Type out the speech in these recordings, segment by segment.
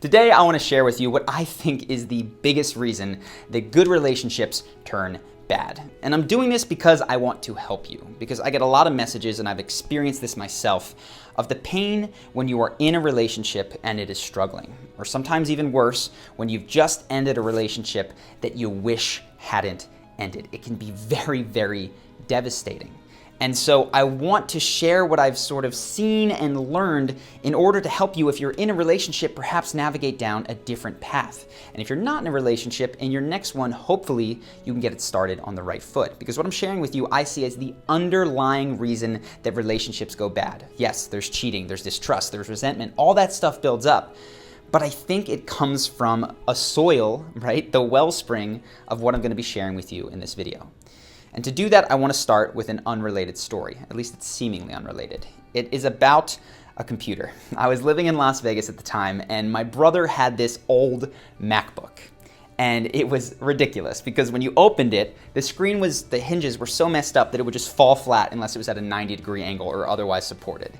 Today, I want to share with you what I think is the biggest reason that good relationships turn bad. And I'm doing this because I want to help you, because I get a lot of messages, and I've experienced this myself, of the pain when you are in a relationship and it is struggling, or sometimes even worse, when you've just ended a relationship that you wish hadn't ended. It can be very, very devastating. And so I want to share what I've sort of seen and learned in order to help you, if you're in a relationship, perhaps navigate down a different path. And if you're not in a relationship, in your next one, hopefully you can get it started on the right foot. Because what I'm sharing with you, I see as the underlying reason that relationships go bad. Yes, there's cheating, there's distrust, there's resentment, all that stuff builds up. But I think it comes from a soil, right? The wellspring of what I'm going to be sharing with you in this video. And to do that, I want to start with an unrelated story. At least it's seemingly unrelated. It is about a computer. I was living in Las Vegas at the time, and my brother had this old MacBook. And it was ridiculous because when you opened it, the hinges were so messed up that it would just fall flat unless it was at a 90-degree angle or otherwise supported.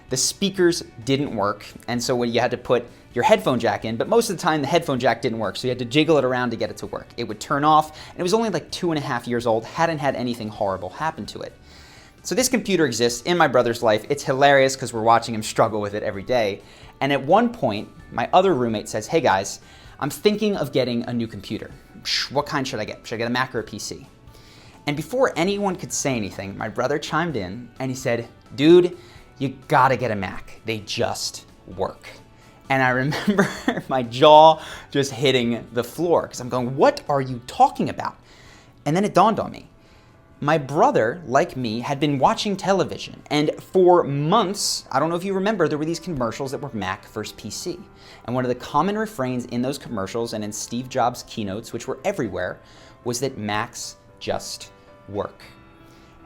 The speakers didn't work, and so when you had to put your headphone jack in, but most of the time the headphone jack didn't work, so you had to jiggle it around to get it to work. It would turn off, and it was only like 2.5 years old, hadn't had anything horrible happen to it. So this computer exists in my brother's life. It's hilarious because we're watching him struggle with it every day. And at one point, my other roommate says, "Hey guys, I'm thinking of getting a new computer. What kind should I get? Should I get a Mac or a PC?" And before anyone could say anything, my brother chimed in and he said, "Dude, you gotta get a Mac. They just work." And I remember my jaw just hitting the floor because I'm going, what are you talking about? And then it dawned on me. My brother, like me, had been watching television, and for months, I don't know if you remember, there were these commercials that were Mac versus PC. And one of the common refrains in those commercials and in Steve Jobs' keynotes, which were everywhere, was that Macs just work.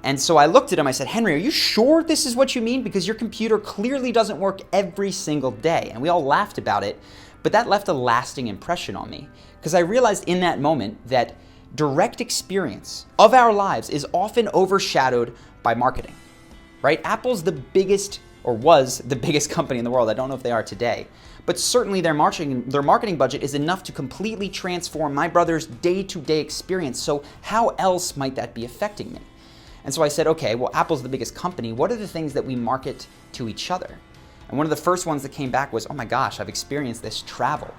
And so I looked at him, I said, "Henry, are you sure this is what you mean? Because your computer clearly doesn't work every single day." And we all laughed about it, but that left a lasting impression on me. Because I realized in that moment that direct experience of our lives is often overshadowed by marketing, right? Apple's the biggest, or was the biggest company in the world. I don't know if they are today. But certainly their marketing budget is enough to completely transform my brother's day-to-day experience. So how else might that be affecting me? And so I said, okay, well, Apple's the biggest company. What are the things that we market to each other? And one of the first ones that came back was, oh my gosh, I've experienced this travel.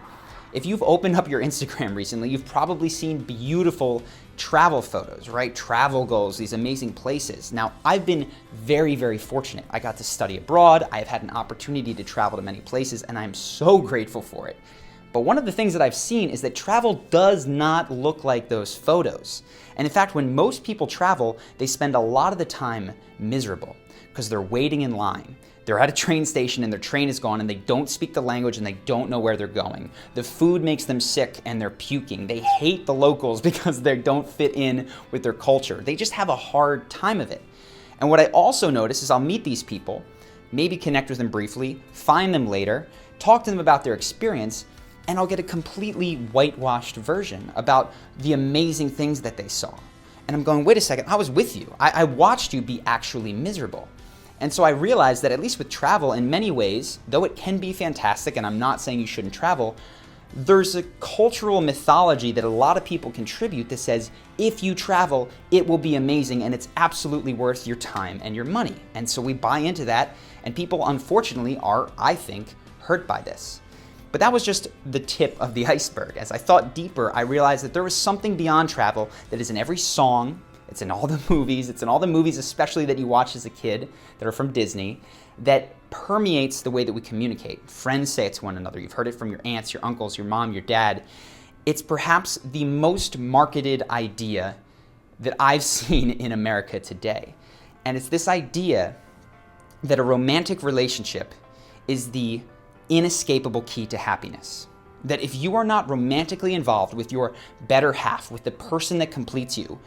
If you've opened up your Instagram recently, you've probably seen beautiful travel photos, right? Travel goals, these amazing places. Now, I've been very, very fortunate. I got to study abroad. I've had an opportunity to travel to many places, and I'm so grateful for it. But one of the things that I've seen is that travel does not look like those photos. And in fact, when most people travel, they spend a lot of the time miserable because they're waiting in line. They're at a train station and their train is gone and they don't speak the language and they don't know where they're going. The food makes them sick and they're puking. They hate the locals because they don't fit in with their culture. They just have a hard time of it. And what I also notice is I'll meet these people, maybe connect with them briefly, find them later, talk to them about their experience, and I'll get a completely whitewashed version about the amazing things that they saw. And I'm going, wait a second, I was with you. I watched you be actually miserable. And so I realized that at least with travel, in many ways, though it can be fantastic, and I'm not saying you shouldn't travel, there's a cultural mythology that a lot of people contribute that says, if you travel, it will be amazing and it's absolutely worth your time and your money. And so we buy into that, and people unfortunately are, I think, hurt by this. But that was just the tip of the iceberg. As I thought deeper, I realized that there was something beyond travel that is in every song, it's in all the movies, especially that you watch as a kid that are from Disney, that permeates the way that we communicate. Friends say it to one another. You've heard it from your aunts, your uncles, your mom, your dad. It's perhaps the most marketed idea that I've seen in America today. And it's this idea that a romantic relationship is the inescapable key to happiness. That if you are not romantically involved with your better half, with the person that completes you,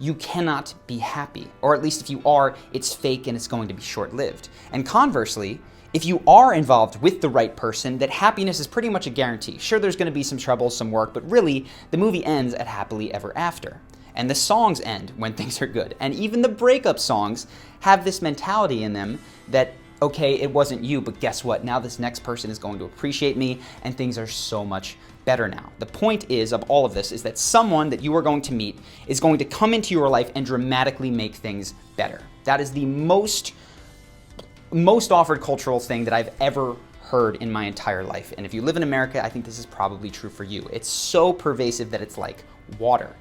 you cannot be happy. Or at least if you are, it's fake and it's going to be short-lived. And conversely, if you are involved with the right person, that happiness is pretty much a guarantee. Sure, there's going to be some trouble, some work, but really, the movie ends at happily ever after. And the songs end when things are good. And even the breakup songs have this mentality in them that okay, it wasn't you, but guess what? Now this next person is going to appreciate me and things are so much better now. The point is of all of this is that someone that you are going to meet is going to come into your life and dramatically make things better. That is the most offered cultural thing that I've ever heard in my entire life. And if you live in America, I think this is probably true for you. It's so pervasive that it's like water.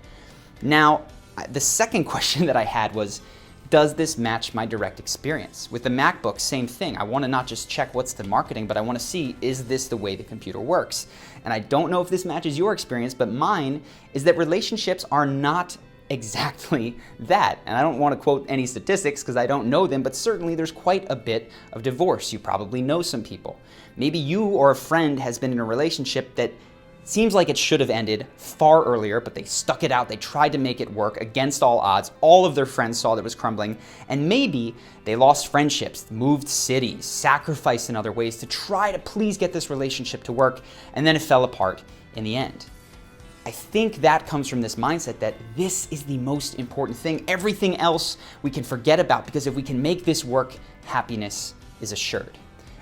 Now, the second question that I had was, does this match my direct experience? With the MacBook, same thing. I want to not just check what's the marketing, but I want to see, is this the way the computer works? And I don't know if this matches your experience, but mine is that relationships are not exactly that. And I don't want to quote any statistics because I don't know them, but certainly there's quite a bit of divorce. You probably know some people. Maybe you or a friend has been in a relationship that seems like it should have ended far earlier, but they stuck it out. They tried to make it work against all odds. All of their friends saw that it was crumbling, and maybe they lost friendships, moved cities, sacrificed in other ways to try to please get this relationship to work, and then it fell apart in the end. I think that comes from this mindset that this is the most important thing. Everything else we can forget about, because if we can make this work, happiness is assured.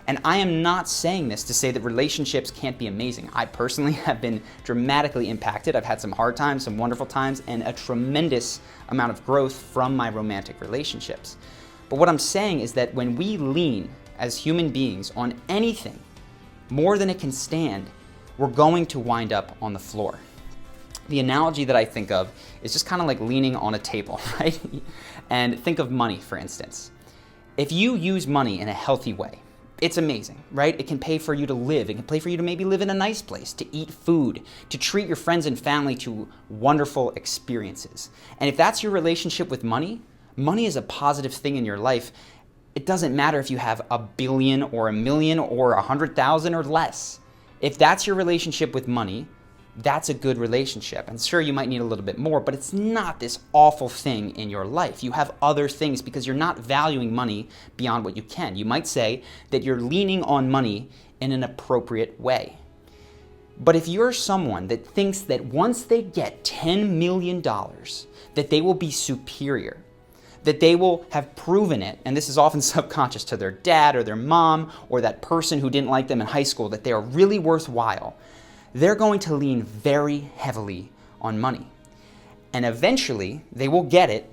And I am not saying this to say that relationships can't be amazing. I personally have been dramatically impacted. I've had some hard times, some wonderful times, and a tremendous amount of growth from my romantic relationships. But what I'm saying is that when we lean as human beings on anything more than it can stand, we're going to wind up on the floor. The analogy that I think of is just kind of like leaning on a table, right? And think of money, for instance. If you use money in a healthy way, it's amazing, right? It can pay for you to live. It can pay for you to maybe live in a nice place, to eat food, to treat your friends and family to wonderful experiences. And if that's your relationship with money, money is a positive thing in your life. It doesn't matter if you have $1 billion or $1 million or 100,000 or less. If that's your relationship with money, that's a good relationship. And sure, you might need a little bit more, but it's not this awful thing in your life. You have other things because you're not valuing money beyond what you can. You might say that you're leaning on money in an appropriate way. But if you're someone that thinks that once they get $10 million, that they will be superior, that they will have proven it, and this is often subconscious to their dad or their mom or that person who didn't like them in high school, that they are really worthwhile, they're going to lean very heavily on money. And eventually, they will get it,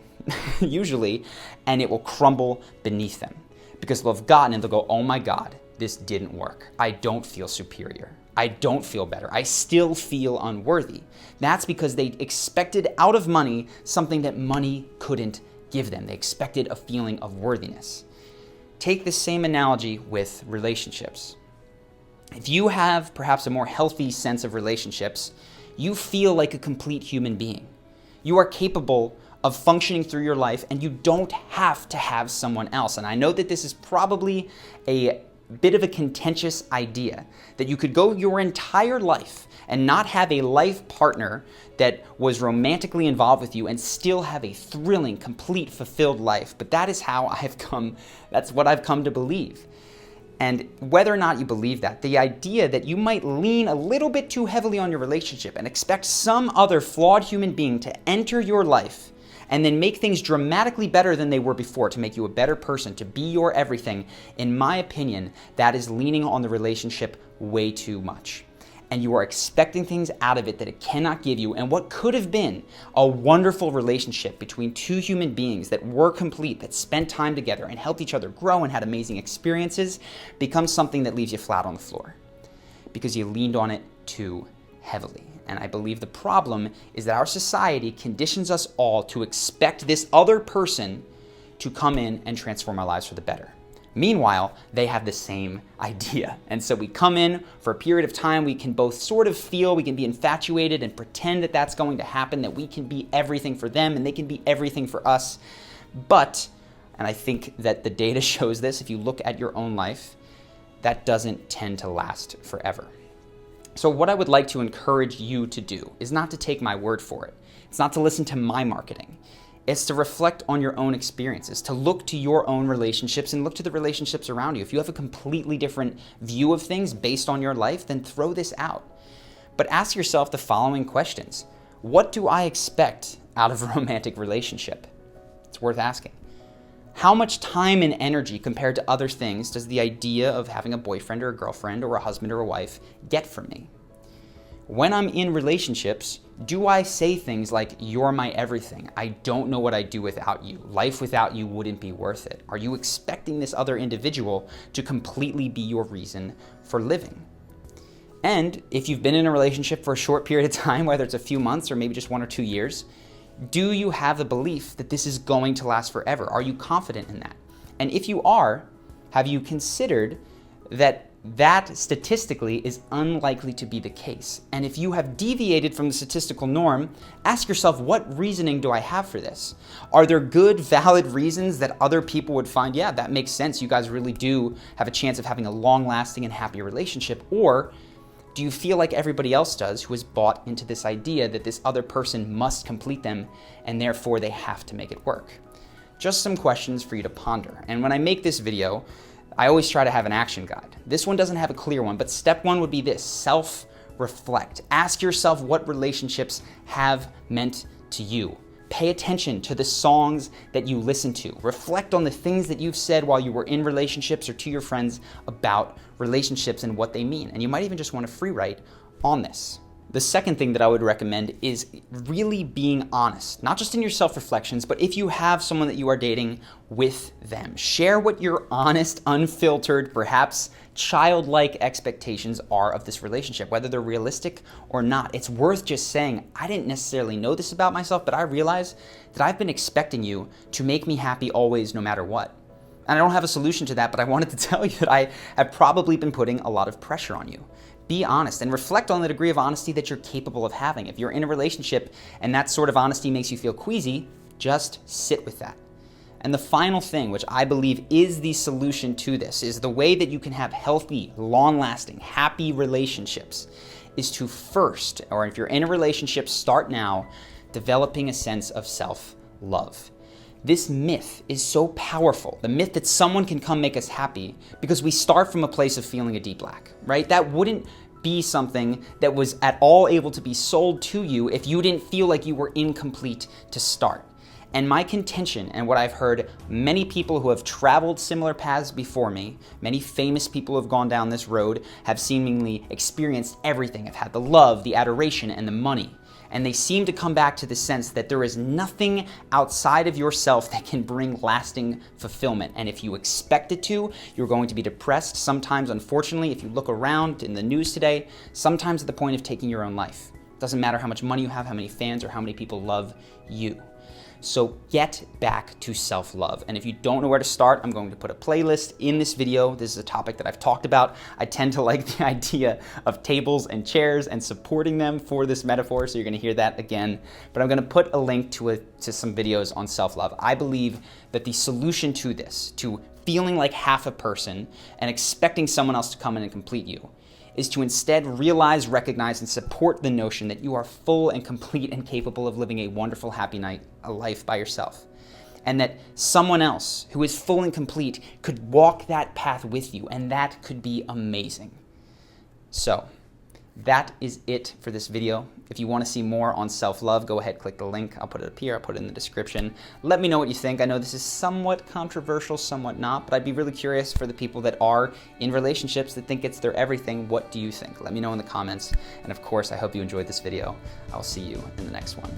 usually, and it will crumble beneath them. Because they'll have gotten it, they'll go, oh my God, this didn't work. I don't feel superior. I don't feel better. I still feel unworthy. That's because they expected out of money something that money couldn't give them. They expected a feeling of worthiness. Take the same analogy with relationships. If you have perhaps a more healthy sense of relationships, you feel like a complete human being. You are capable of functioning through your life, and you don't have to have someone else. And I know that this is probably a bit of a contentious idea, that you could go your entire life and not have a life partner that was romantically involved with you and still have a thrilling, complete, fulfilled life. But that is how that's what I've come to believe. And whether or not you believe that, the idea that you might lean a little bit too heavily on your relationship and expect some other flawed human being to enter your life and then make things dramatically better than they were before, to make you a better person, to be your everything, in my opinion, that is leaning on the relationship way too much. And you are expecting things out of it that it cannot give you. And what could have been a wonderful relationship between two human beings that were complete, that spent time together and helped each other grow and had amazing experiences, becomes something that leaves you flat on the floor because you leaned on it too heavily. And I believe the problem is that our society conditions us all to expect this other person to come in and transform our lives for the better. Meanwhile, they have the same idea. And so we come in for a period of time, we can both sort of feel, we can be infatuated and pretend that that's going to happen, that we can be everything for them and they can be everything for us. But, and I think that the data shows this, if you look at your own life, that doesn't tend to last forever. So what I would like to encourage you to do is not to take my word for it. It's not to listen to my marketing. It's to reflect on your own experiences, to look to your own relationships and look to the relationships around you. If you have a completely different view of things based on your life, then throw this out. But ask yourself the following questions. What do I expect out of a romantic relationship? It's worth asking. How much time and energy compared to other things does the idea of having a boyfriend or a girlfriend or a husband or a wife get from me? When I'm in relationships, do I say things like, "You're my everything. I don't know what I'd do without you. Life without you wouldn't be worth it"? Are you expecting this other individual to completely be your reason for living? And if you've been in a relationship for a short period of time, whether it's a few months or maybe just 1 or 2 years, do you have the belief that this is going to last forever? Are you confident in that? And if you are, have you considered that statistically is unlikely to be the case? And if you have deviated from the statistical norm, ask yourself, what reasoning do I have for this? Are there good, valid reasons that other people would find, yeah, that makes sense, you guys really do have a chance of having a long-lasting and happy relationship? Or do you feel like everybody else does who has bought into this idea that this other person must complete them and therefore they have to make it work? Just some questions for you to ponder. And when I make this video, I always try to have an action guide. This one doesn't have a clear one, but step 1 would be this: self-reflect. Ask yourself what relationships have meant to you. Pay attention to the songs that you listen to. Reflect on the things that you've said while you were in relationships or to your friends about relationships and what they mean. And you might even just want to free write on this. The second thing that I would recommend is really being honest, not just in your self-reflections, but if you have someone that you are dating, with them. Share what your honest, unfiltered, perhaps childlike expectations are of this relationship, whether they're realistic or not. It's worth just saying, I didn't necessarily know this about myself, but I realize that I've been expecting you to make me happy always, no matter what. And I don't have a solution to that, but I wanted to tell you that I have probably been putting a lot of pressure on you. Be honest and reflect on the degree of honesty that you're capable of having. If you're in a relationship and that sort of honesty makes you feel queasy, just sit with that. And the final thing, which I believe is the solution to this, is the way that you can have healthy, long-lasting, happy relationships, is to first, or if you're in a relationship, start now, developing a sense of self-love. This myth is so powerful, the myth that someone can come make us happy, because we start from a place of feeling a deep lack, right? That wouldn't be something that was at all able to be sold to you if you didn't feel like you were incomplete to start. And my contention, and what I've heard many people who have traveled similar paths before me, many famous people who have gone down this road, have seemingly experienced everything, have had the love, the adoration, and the money. And they seem to come back to the sense that there is nothing outside of yourself that can bring lasting fulfillment. And if you expect it to, you're going to be depressed. Sometimes, unfortunately, if you look around in the news today, sometimes at the point of taking your own life. It doesn't matter how much money you have, how many fans, or how many people love you. So get back to self-love. And if you don't know where to start, I'm going to put a playlist in this video. This is a topic that I've talked about. I tend to like the idea of tables and chairs and supporting them for this metaphor, so you're gonna hear that again. But I'm gonna put a link to some videos on self-love. I believe that the solution to this, to feeling like half a person and expecting someone else to come in and complete you, is to instead realize, recognize, and support the notion that you are full and complete and capable of living a wonderful, happy life by yourself. And that someone else who is full and complete could walk that path with you, and that could be amazing. So, that is it for this video. If you want to see more on self-love, go ahead, click the link. I'll put it up here, I'll put it in the description. Let me know what you think. I know this is somewhat controversial, somewhat not, but I'd be really curious for the people that are in relationships that think it's their everything. What do you think? Let me know in the comments. And of course, I hope you enjoyed this video. I'll see you in the next one.